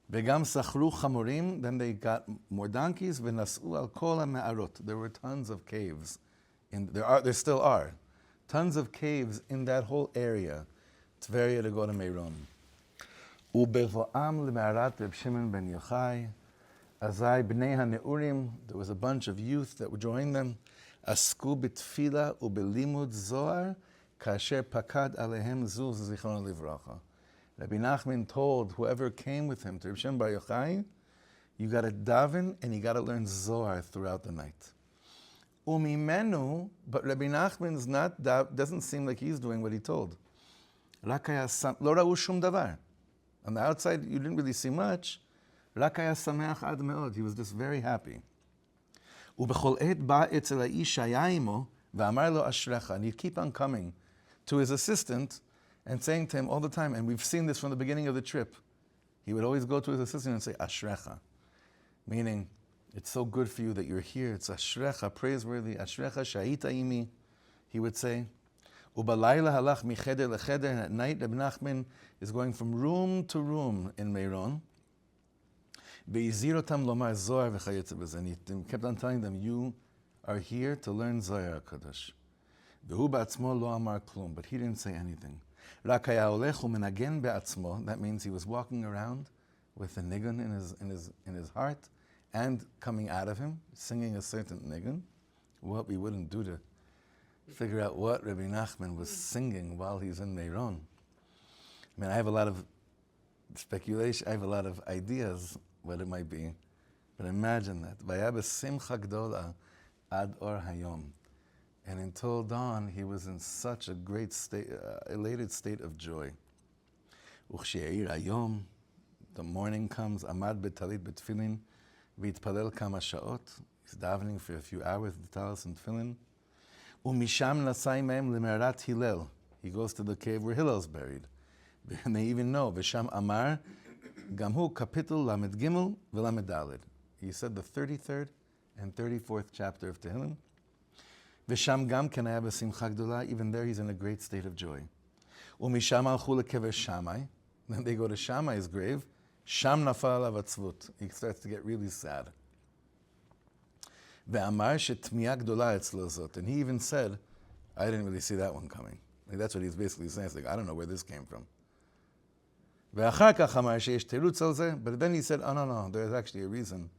Begam sachru chamorim, then they got more donkeys. V'nasu al kol ha'me'arot. There were tons of caves. There still are tons of caves in that whole area. Tveria to go to Meron. Ubevoam le'me'arat Reb Shimon ben Yochai. Azai b'nei ha'neurim. There was a bunch of youth that would join them. Asku b'tfila ubelimud zohar. Kasher pakad alehem zuz zichron livracha. Rabbi Nachman told whoever came with him to Reb Shimon Bar Yochai, you got to daven and you got to learn Zohar throughout the night. Umimenu, but Rabbi Nachman's doesn't seem like he's doing what he told. Lo ra'u shum davar. On the outside, you didn't really see much. Rak haya sameach ad me'od. He was just very happy. Ubechol et ba etzel ha'ish haya imo v'amar lo ashrecha. And he'd keep on coming to his assistant and saying to him all the time, and we've seen this from the beginning of the trip, he would always go to his assistant and say, Ashrecha, meaning, it's so good for you that you're here, it's Ashrecha, praiseworthy, Ashrecha, Shahita imi, he would say. Ubalayla halach mi cheder lecheder, and at night, Rebbe Nachman is going from room to room in Meron. Be'izirotam lomar Zohar v'chayetze b'zeh, and he kept on telling them, you are here to learn Zohar HaKadosh. V'hu ba'atzmo lo amar klum, but he didn't say anything. That means he was walking around with a nigun in his heart and coming out of him, singing a certain nigun. What we wouldn't do to figure out what Rebbe Nachman was singing while he's in Meron. I mean, I have a lot of speculation, I have a lot of ideas what it might be, but imagine that. Vayabes simcha gdola ad or hayom. And until dawn, he was in such a great state, elated state of joy. Uchshe'ir hayom, the morning comes, amad betalit betfilin, v'itpalel kama sha'ot. He's davening for a few hours, the talis and tefillin. Umisham nasai mehem lemerat Hillel. He goes to the cave where Hillel's buried. And they even know, v'sham amar, gamhu kapitel lamed gimel v'lamed daled. He said the 33rd and 34th chapter of Tehillim. V'sham gam ken haya b'simcha gdola. Even there, he's in a great state of joy. Umisham alchu lekever Shammai. Then they go to Shammai's grave. Sham nafal alav atzvut. He starts to get really sad. Ve'amar shetmiya gdola etzlo zot. And he even said, I didn't really see that one coming. Like that's what he's basically saying. It's like, I don't know where this came from. Ve'achar kach amar sheyesh terutz al zeh. But then he said, oh no, there's actually a reason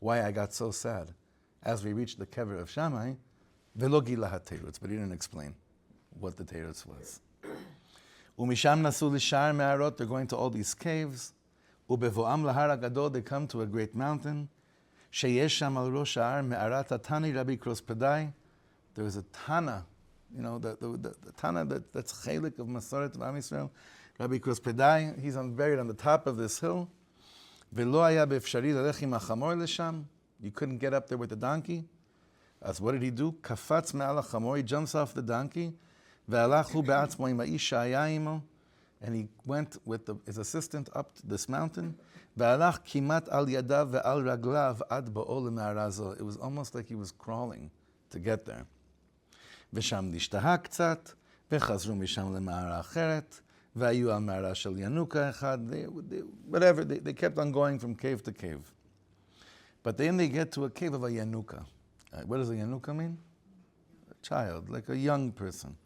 why I got so sad. As we reached the kever of Shammai, Velo gila ha-teirutz, but he didn't explain what the teirutz was. Umisham nasu lishar me'arot, they're going to all these caves. Ubevoam lahar agadol, they come to a great mountain. Sheyesh sham al rosh ha'ar me'arat atani Rabbi Krospedai. There is a Tana, the Tana that's chelik of Masoret of Am Yisrael. Rabbi Krospedai, he's buried on the top of this hill. Velo haya be'efshari lalech im hachamor lesham. You couldn't get up there with the donkey. As what did he do? Kafatz me'al hachamor, he jumps off the donkey. Ve'alach hu be'atzmo im ha'ish ha'aya imo. And he went with his assistant up this mountain. Ve'alach kimat al yadav ve'al raglav ad bo'ol me'arazo. It was almost like he was crawling to get there. Ve'sham nishtaha k'tzat, ve'chazru misham le'ma'ara acheret, ve'ayu al ma'ara shel yanuka echad. They kept on going from cave to cave. But then they get to a cave of a yanuka. What does a yanuka mean? child, like a young person.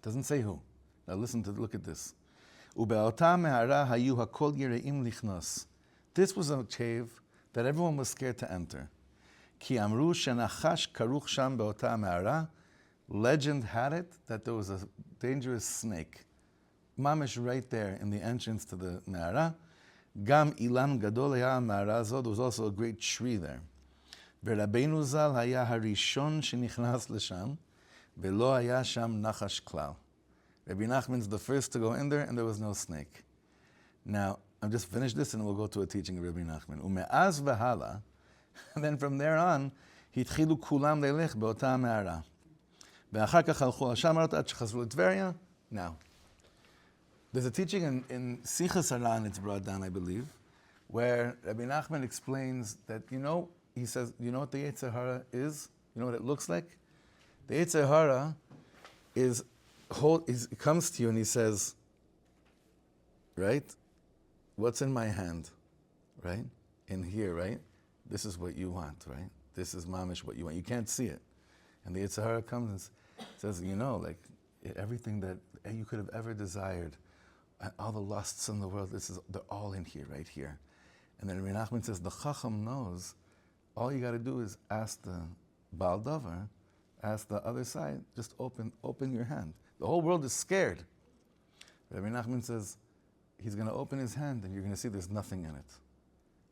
Doesn't say who. Now look at this. Ube'ota me'ara hayu hakol yireim lichnos. This was a cave that everyone was scared to enter. Ki amru shenachash karuch sham be'ota me'ara. Legend had it that there was a dangerous snake, mamish right there in the entrance to the me'ara. Gam ilan gadol haya me'ara zod. There was also a great tree there. Ve'Rabbeinu zal haya harishon shenichnas l'sham, ve'lo haya sham nachash klal. Rebbe Nachman's the first to go in there, and there was no snake. Now, I'll just finish this, and we'll go to a teaching of Rebbe Nachman. Ume'az v'hala, and then from there on, hitchilu kulam lelech be'ota me'ara. Ve'achar kach halchu al-shamarot ad shechazru l'Tveria. Now, there's a teaching in Sichas Haran, it's brought down, I believe, where Rebbe Nachman explains that, he says, you know what the Yetzer Hara is? You know what it looks like? The Yetzer Hara it comes to you and he says, right? What's in my hand, right? In here, right? This is what you want, right? This is mamish what you want. You can't see it. And the Yetzer Hara comes and says, everything that you could have ever desired, all the lusts in the world, they're all in here, right here. And then Rebbe Nachman says, the Chacham knows, all you got to do is ask the Baal Davar, ask the other side, just open your hand. The whole world is scared. Rebbe Nachman says, he's going to open his hand and you're going to see there's nothing in it.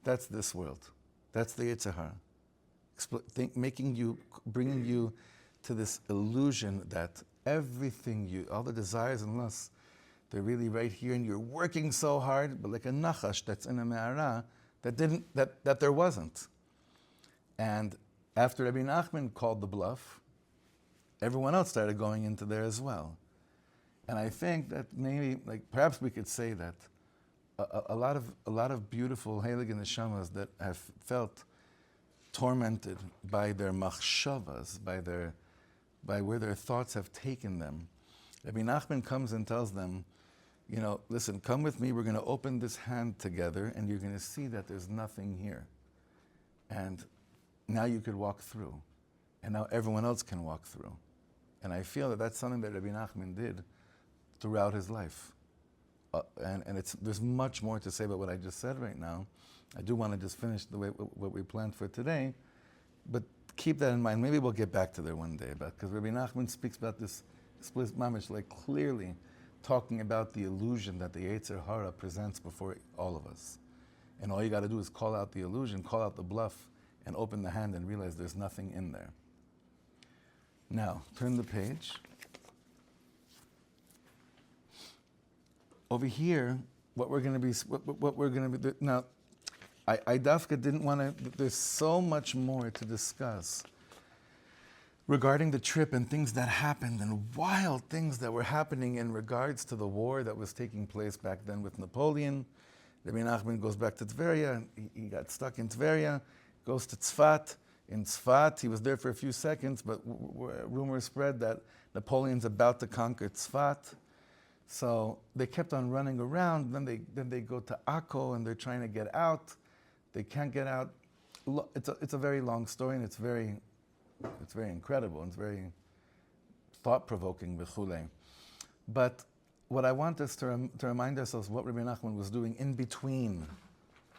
That's this world. That's the Yetzer Hara. Bringing you to this illusion that everything all the desires and lusts, they're really right here, and you're working so hard, but like a nachash that's in a me'ara that there wasn't. And after Rebbe Nachman called the bluff, everyone else started going into there as well. And I think that maybe, perhaps we could say that a lot of beautiful heilige neshamas that have felt tormented by their machshavas, by where their thoughts have taken them. Rebbe Nachman comes and tells them, listen, come with me, we're going to open this hand together, and you're going to see that there's nothing here. And now you could walk through. And now everyone else can walk through. And I feel that that's something that Rebbe Nachman did throughout his life. And there's much more to say about what I just said right now. I do want to just finish what we planned for today, but keep that in mind. Maybe we'll get back to there one day, because Rebbe Nachman speaks about this explicit mamish, clearly talking about the illusion that the Yetzer Hara presents before all of us. And all you got to do is call out the illusion, call out the bluff, and open the hand and realize there's nothing in there. Now, turn the page. Over here, what we're going to be now. I dafka didn't want to. There's so much more to discuss regarding the trip and things that happened and wild things that were happening in regards to the war that was taking place back then with Napoleon. Rebbe Nachman goes back to Tveria. He got stuck in Tveria. Goes to Tzfat. In Tzfat, he was there for a few seconds, but rumors spread that Napoleon's about to conquer Tzfat. So they kept on running around. Then they go to Akko and they're trying to get out. They can't get out. It's a very long story, and it's very incredible. It's very thought-provoking, v'chulei. But what I want us to remind ourselves what Rebbe Nachman was doing in between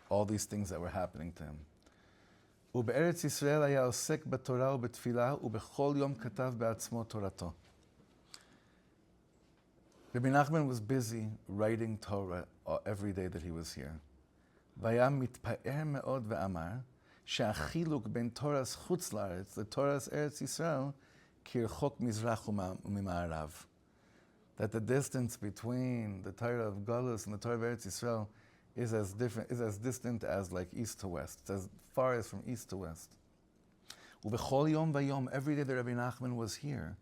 all these things that were happening to him. ובארץ ישראל היה עוסק בתורה ובתפילה, ובכל יום כתב בעצמו תורתו. Rebbe Nachman was busy writing Torah every day that he was here. והיה מתפאר מאוד ואמר, שהחילוק בין תורס חוץ לארץ לתורס ארץ ישראל, כרחוק מזרח וממערב. That the distance between the Torah of Galus and the Torah of Eretz Yisrael is as distant as east to west. It's as far as from east to west. ובכל יום ויום, every day that Rebbe Nachman was here,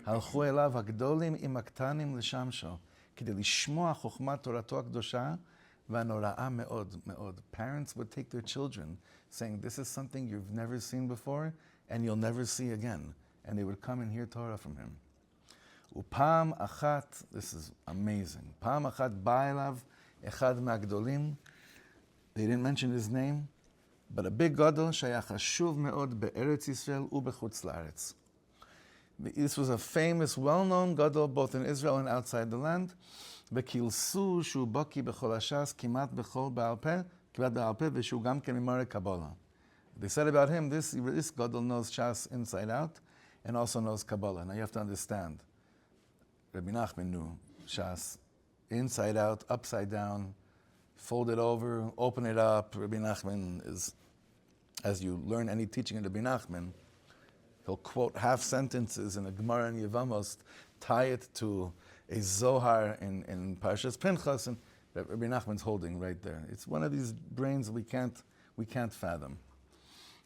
הלכו אליו הגדולים עם הקטנים לשמשו, כדי לשמוע חוכמת תורתו הקדושה והנוראה מאוד מאוד. Parents would take their children, saying, this is something you've never seen before, and you'll never see again. And they would come and hear Torah from him. ופעם אחת, this is amazing, פעם אחת בא אליו אחד מהגדולים, they didn't mention his name, but a big גדול שהיה חשוב מאוד בארץ ישראל ובחוץ לארץ. This was a famous, well-known gadol both in Israel and outside the land. וכילסו שהוא בקי בכל הש"ס כמעט בכל בעל פה ושהוא גם כן ממורה קבלה. They said about him, this gadol knows Shas inside out and also knows Kabbalah. Now you have to understand, Rebbe Nachman knew Shas inside out, upside down, fold it over, open it up. Rebbe Nachman is, as you learn any teaching in Rebbe Nachman, he'll quote half sentences in a Gemara and Yevamos, tie it to a Zohar in Parshas Pinchas, and that Rebbe Nachman's holding right there. It's one of these brains we can't fathom.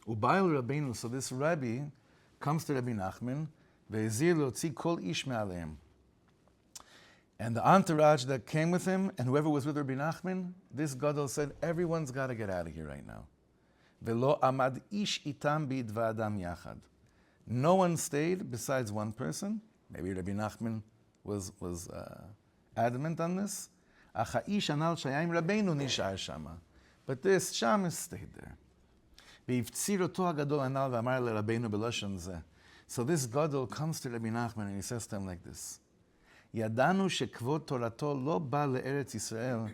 Ubayil Rabbeinu, so this Rebbe comes to Rebbe Nachman, ve'ezir leotzi kol ish me'aleim. And the entourage that came with him, and whoever was with Rebbe Nachman, this gadol said, everyone's got to get out of here right now. Ve'lo amad ish itam b'idva adam yachad. No one stayed besides one person. Maybe Rebbe Nachman was adamant on this. Acha ish anal shayim Rabbeinu nishar shama. But this shamus stayed there. So this gadol comes to Rebbe Nachman and he says to him like this: Yadanu shekvod torato lo ba le'eretz Yisrael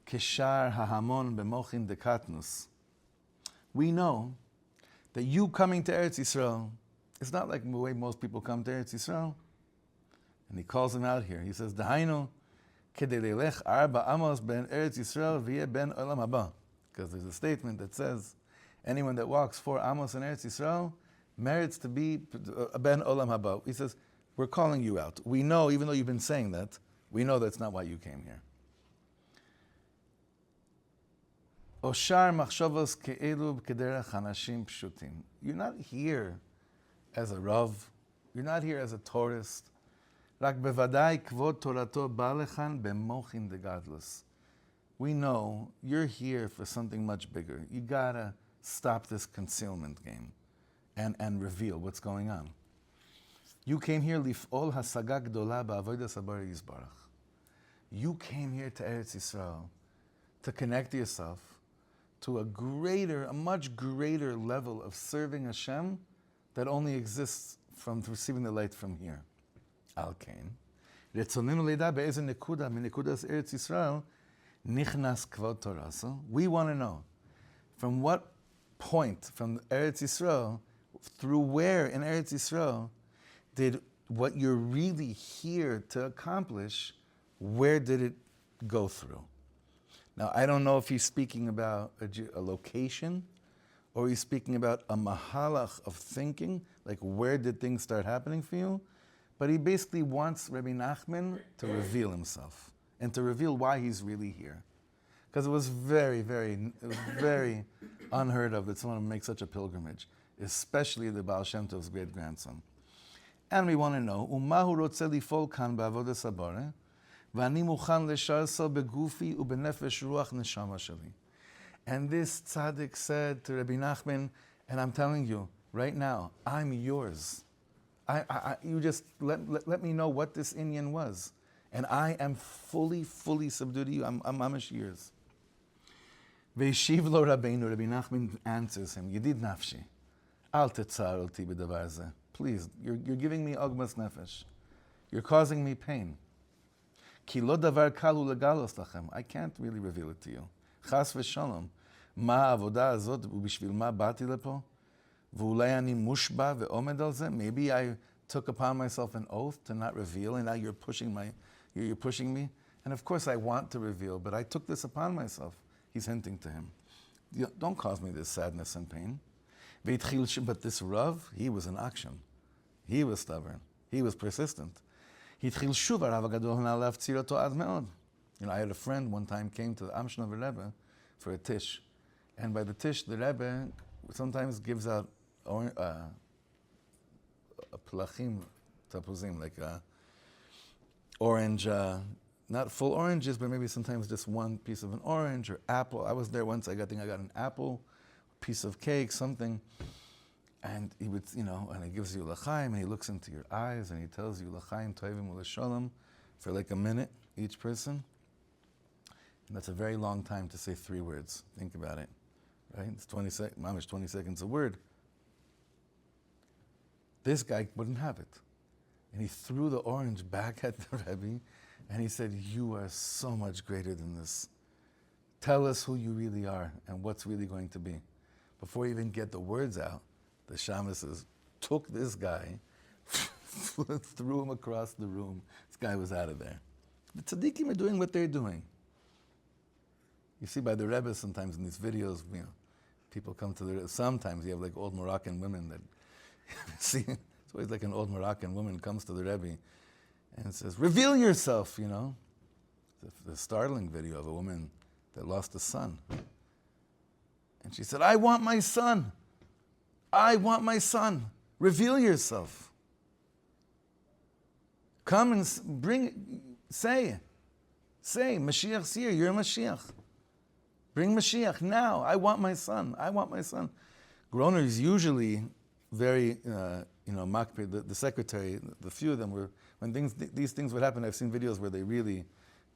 keshar hahamon b'mochin de katnus. We know that you coming to Eretz Yisrael is not like the way most people come to Eretz Yisrael. And he calls him out here. He says, Dahainu kedei lelech arba amos ben Eretz Yisrael v'yeh ben olam haba. Because there's a statement that says, anyone that walks 4 amos in Eretz Yisrael merits to be ben olam haba. He says, we're calling you out. We know, even though you've been saying that, we know that's not why you came here. Oshar machshavos ke'elu kederach hanashim pshutim. You're not here as a Rav. You're not here as a tourist. Rak bevadai kvod torato balechan b'mochin de gadlus. We know you're here for something much bigger. You gotta stop this concealment game and reveal what's going on. You came here lif'ol hasaga gdola ba'avodas habari yisbarach. You came here to Eretz Yisrael to connect yourself to a much greater level of serving Hashem that only exists from receiving the light from here. Al kain. Retzonenu leida be'ezer nekuda minekudas Eretz Yisrael nichnas kvod Torah. So we want to know from what point from Eretz Yisrael, through where in Eretz Yisrael did what you're really here to accomplish, where did it go through? Now, I don't know if he's speaking about a location or he's speaking about a mahalach of thinking, like where did things start happening for you? But he basically wants Rebbe Nachman to reveal himself and to reveal why he's really here. Because it was very, very unheard of that someone would make such a pilgrimage, especially the Baal Shem Tov's great-grandson. And we want to know, Umahu rotze lifol kan ba'avodas habare, v'ani muchan lesharso begufi ubenefesh ruach neshama sheli. And this tzaddik said to Rebbe Nachman, and I'm telling you, right now, I'm yours. You just let me know what this inyan was. And I am fully subdued to you. I'm mamash yours. Ve'yeshiv lo Rabbeinu, Rebbe Nachman answers him, Yedid nafshi, al tetzar oti b'davar zeh. Please, you're giving me ogmas nefesh. You're causing me pain. Ki lo davar kalu legalos lachem. I can't really reveal it to you. Chas v'shalom. Ma avodah azot u'bishvil ma bati lepo. V'ulei ani mushba ve'omed al zeh. Maybe I took upon myself an oath to not reveal, and now you're pushing me. And of course I want to reveal, but I took this upon myself. He's hinting to him. Don't cause me this sadness and pain. But this Rav, he was in action. He was stubborn. He was persistent. I had a friend one time came to the Amshnover Rebbe for a tish. And by the tish, the Rebbe sometimes gives out plachim tapuzim, like orange, not full oranges, but maybe sometimes just one piece of an orange or apple. I was there once, I got an apple, piece of cake, something. And he would, and he gives you l'chaim, and he looks into your eyes, and he tells you l'chaim tovim u'l'sholom for like a minute, each person. And that's a very long time to say 3 words. Think about it, right? It's 20 seconds a word. This guy wouldn't have it. And he threw the orange back at the Rebbe, and he said, you are so much greater than this. Tell us who you really are and what's really going to be. Before you even get the words out, the shamas took this guy, threw him across the room. This guy was out of there. The tzaddikim are doing what they're doing. You see by the Rebbe sometimes in these videos, people come to the Rebbe. Sometimes you have like old Moroccan women that, see, it's always like an old Moroccan woman comes to the Rebbe and says, reveal yourself, The startling video of a woman that lost a son. And she said, I want my son. I want my son. Reveal yourself. Come and say, Mashiach's here, you're Mashiach. Bring Mashiach now. I want my son. I want my son. Groner is usually very, makpid. The secretary, the few of them were, when these things would happen, I've seen videos where they really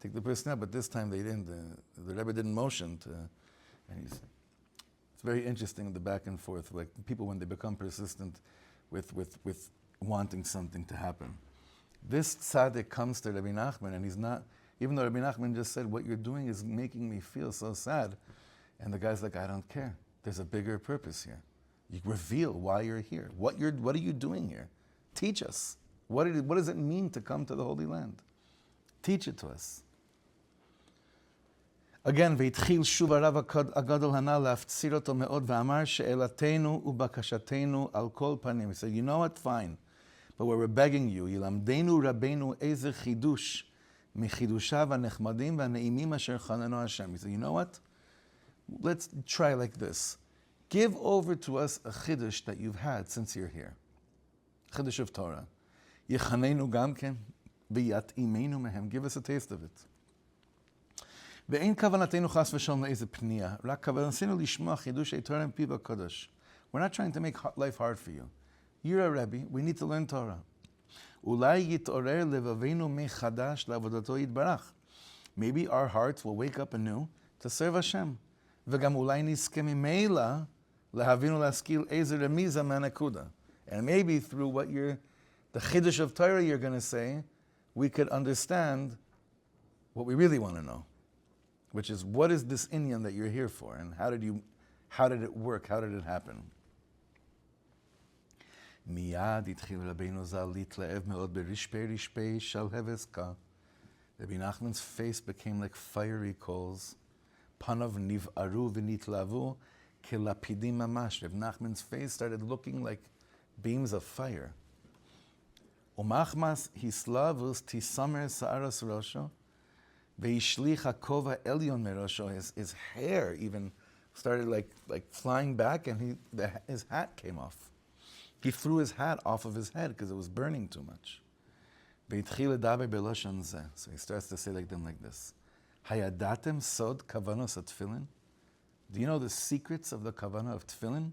take the person out, but this time they didn't. The Rebbe didn't motion to, and it's very interesting, the back and forth, like people when they become persistent with wanting something to happen. This tzaddik comes to Rebbe Nachman, and he's not, even though Rebbe Nachman just said, what you're doing is making me feel so sad. And the guy's like, I don't care. There's a bigger purpose here. You reveal why you're here. What are you doing here? Teach us. What does it mean to come to the Holy Land? Teach it to us. Again, והתחיל שוב הרב הגדול הנ"ל להפציר אותו מאוד ואמר שאלתנו ובקשתנו על כל פנים. He said, you know what? Fine. But we're begging you, ילמדנו רבנו איזה חידוש מחידושיו הנחמדים והנעימים אשר חננו השם. He said, you know what? Let's try like this. Give over to us a chidush that you've had since you're here. Chidush of Torah. יחננו גם כן ויתאימנו מהם. Give us a taste of it. ואין כוונתנו חס ושלום לאיזה פנייה, רק כוונתנו לשמוע חידושי תורה מפיו הקדוש. We're not trying to make life hard for you. You're a Rebbe, we need to learn Torah. אולי יתעורר לבבינו מחדש לעבודתו יתברך. Maybe our hearts will wake up anew to serve Hashem. וגם אולי נזכה ממילא להבין ולהשכיל איזה רמיזה מהנקודה. And maybe through the Chiddush of Torah you're going to say, we could understand what we really want to know. Which is, what is this inyan that you're here for? And how did it work? How did it happen? מיד התחיל רבינו ז"ל להתלהב מאוד ברשפי שלהבסקה. Rabbi Nachman's face became like fiery coals. פניו נבערו ונתלהבו כלפידים ממש. Rabbi Nachman's face started looking like beams of fire. ומחמס הסלבוס תיסמר שערס ראשו. Veishlich hakova elyon merosho. His hair even started like flying back, and his hat came off. He threw his hat off of his head because it was burning too much. Veitchil ledaber beloshon zeh. So he starts to say like this. Hayadatem sod kavanos tefillin. Do you know the secrets of the kavanah of tefillin?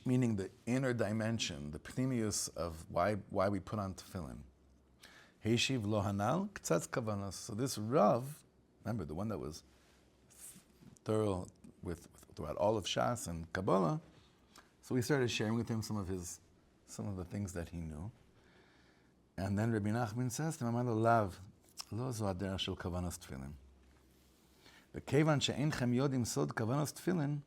Meaning the inner dimension, the pnimius of why we put on tefillin. Heishiv lo hanal k'tzatz kavanos. So this Rav, remember the one that was thorough throughout all of Shas and Kabbalah, so we started sharing with him some of the things that he knew. And then Rebbe Nachman says to him, Amar lo lav, lo zo haderech shel kavanos tefillin. V'kevan she'enchem yodim sod kavanos tefillin,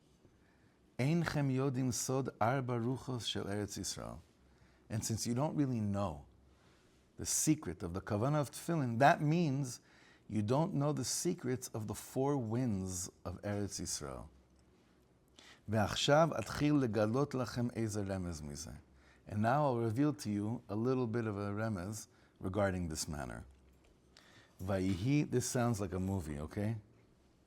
einchem yodim sod arba ruchos shel Eretz Yisrael. And since you don't really know the secret of the kavanah of tefillin, that means you don't know the secrets of the 4 winds of Eretz Yisrael. ועכשיו אתחיל לגלות לכם איזה רמז מזה. And now I'll reveal to you a little bit of a remez regarding this matter. ויהי, this sounds like a movie, okay?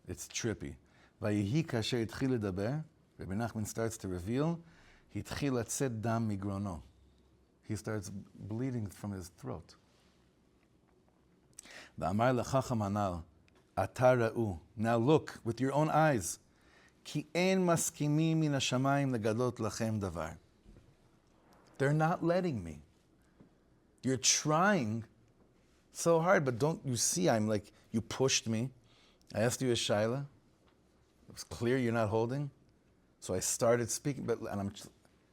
It's trippy. ויהי כאשר התחיל לדבר, Rebbe Nachman starts to reveal, התחיל לצאת דם מגרונו. He starts bleeding from his throat. ואמר לחכם הנ"ל, אתה ראו, now look with your own eyes, כי אין מסכימים מן השמיים לגלות לכם דבר. They're not letting me. You're trying so hard, but don't you see, I'm like, you pushed me. I asked you a shaila. It was clear you're not holding. So I started speaking, and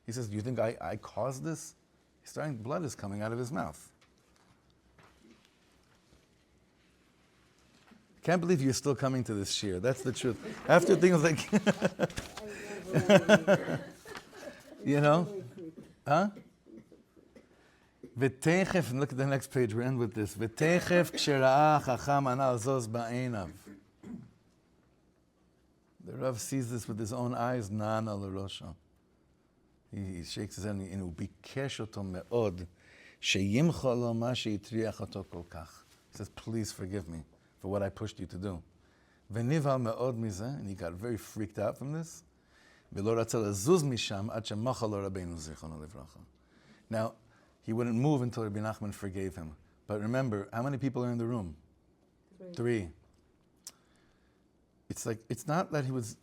He says, do you think I caused this? Blood is coming out of his mouth. Can't believe you're still coming to this shiur. That's the truth. After things like, you know, huh? V'techef, and look at the next page, we end with this. V'techef k'shera'a chacham anal zos ba'einav. The Rav sees this with his own eyes, na'ana l'rosho. He shakes his head and הוא ביקש אותו מאוד, שימחה לו מה שהטריח אותו כל כך. He says, please forgive me for what I pushed you to do. ונבהל מאוד מזה, and he got very freaked out from this. ולא רצה לזוז משם עד שמחה לו רבנו זיכרונו לברכה. Now, he wouldn't move until Rebbe Nachman forgave him. But remember, how many people are in the room? Three. It's like, it's not that he was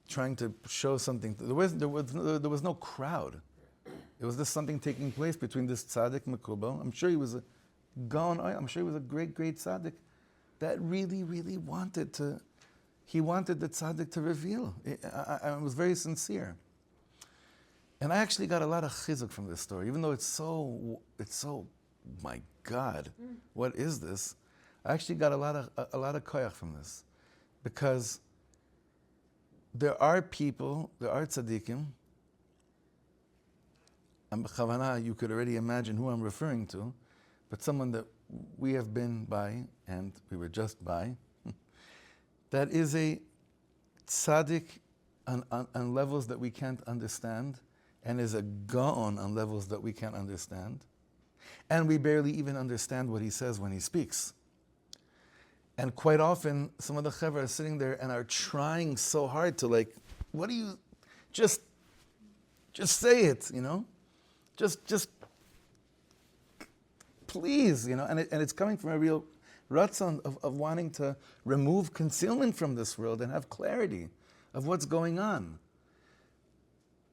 trying to show something. There was no crowd. It was just something taking place between this tzaddik Mekubal. I'm sure he was a gaon. I'm sure he was a great, great tzaddik that really, really wanted the tzaddik to reveal. I was very sincere. And I actually got a lot of chizuk from this story, even though it's so, my God, what is this? I actually got a lot of koyach from this, because there are people, there are tzaddikim, and b'chavana, you could already imagine who I'm referring to, but someone that we have been by, and we were just by, that is a tzaddik on levels that we can't understand, and is a gaon on levels that we can't understand. And we barely even understand what he says when he speaks. And quite often, some of the chevra are sitting there and are trying so hard to what do you, just say it, you know? Just please, you know? And it's coming from a real ratzon of wanting to remove concealment from this world and have clarity of what's going on.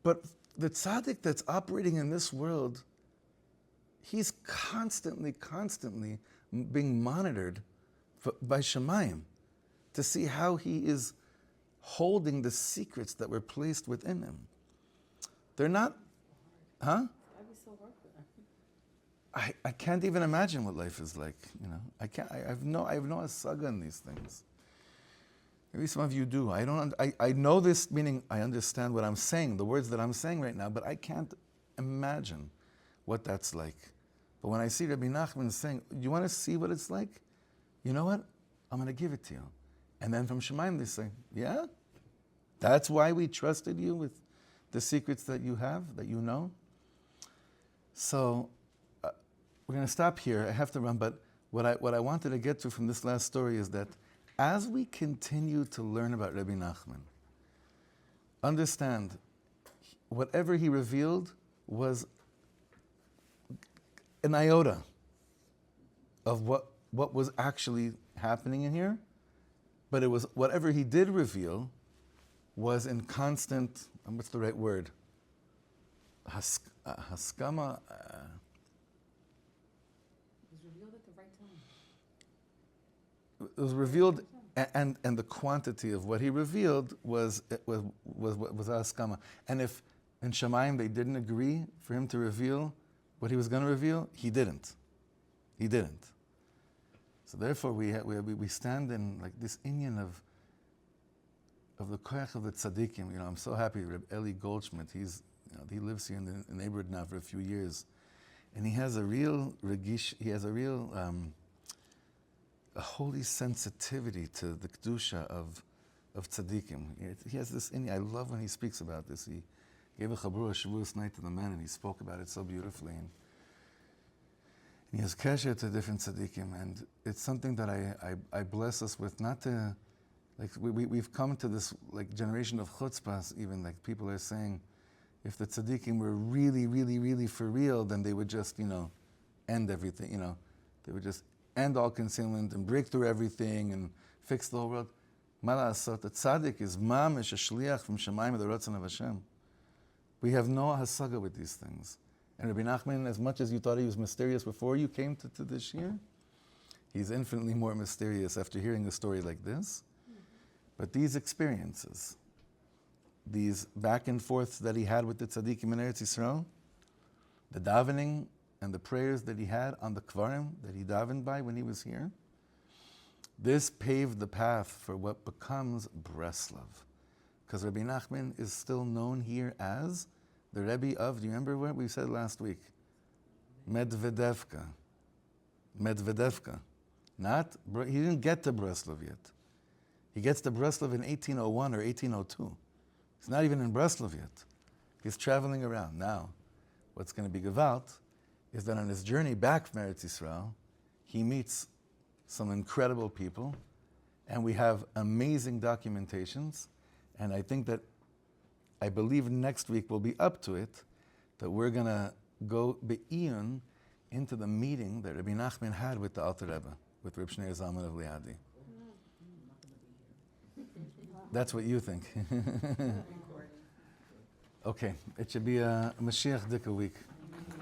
But the tzaddik that's operating in this world, he's constantly being monitored by Shemayim to see how he is holding the secrets that were placed within him. They're not, huh? That'd be so hard for them. I can't even imagine what life is like, you know. I have no asaga in these things. Maybe some of you do. I know this, meaning I understand what I'm saying, the words that I'm saying right now, but I can't imagine what that's like. But when I see Rebbe Nachman saying, you want to see what it's like? You know what? I'm going to give it to you. And then from Shemayim they say, yeah? That's why we trusted you with the secrets that you have, that you know? So we're going to stop here. I have to run, but what I wanted to get to from this last story is that as we continue to learn about Rebbe Nachman, understand, whatever he revealed was an iota of what was actually happening in here, but it was whatever he did reveal was in constant, what's the right word? Haskama. It was revealed, and the quantity of what he revealed was haskama. And if in Shemayim they didn't agree for him to reveal what he was going to reveal, he didn't. So therefore, we stand in like this inyan of the koyach of the tzaddikim. You know, I'm so happy. Reb Eli Goldschmidt, he lives here in the neighborhood now for a few years, and he has a real regish. He has a real a holy sensitivity to the kedusha of tzaddikim. He has this inyan. I love when he speaks about this. He gave a chabur Shavuos night to the men, and he spoke about it so beautifully. And he has kesher to different tzaddikim, and it's something that I bless us with, not to, like, we've come to this, like, generation of chutzpahs, even, like, people are saying, if the tzaddikim were really, really, really for real, then they would just, you know, end everything, you know. They would just end all concealment and break through everything and fix the whole world. Ma la'asot, the tzaddik is mamish, a shliach from Shemayim, the Ratzon of Hashem. We have no hasaga with these things. And Rebbe Nachman, as much as you thought he was mysterious before you came to this shiur, he's infinitely more mysterious after hearing a story like this. But these experiences, these back and forths that he had with the tzaddikim in Eretz Yisrael, the davening and the prayers that he had on the kvarim that he davened by when he was here, this paved the path for what becomes Breslov. Because Rebbe Nachman is still known here as the Rebbe of, do you remember what we said last week? Medvedevka. Medvedevka. He didn't get to Breslov yet. He gets to Breslov in 1801 or 1802. He's not even in Breslov yet. He's traveling around. Now, what's going to be Gewalt is that on his journey back from Eretz Yisrael, he meets some incredible people, and we have amazing documentations, and I believe next week we'll be up to it, that we're going to go be'iyun into the meeting that Rebbe Nachman had with the Alter Rebbe, with Reb Shneur Zalman of Liadi. That's what you think. Okay, it should be a Mashiach Dika week.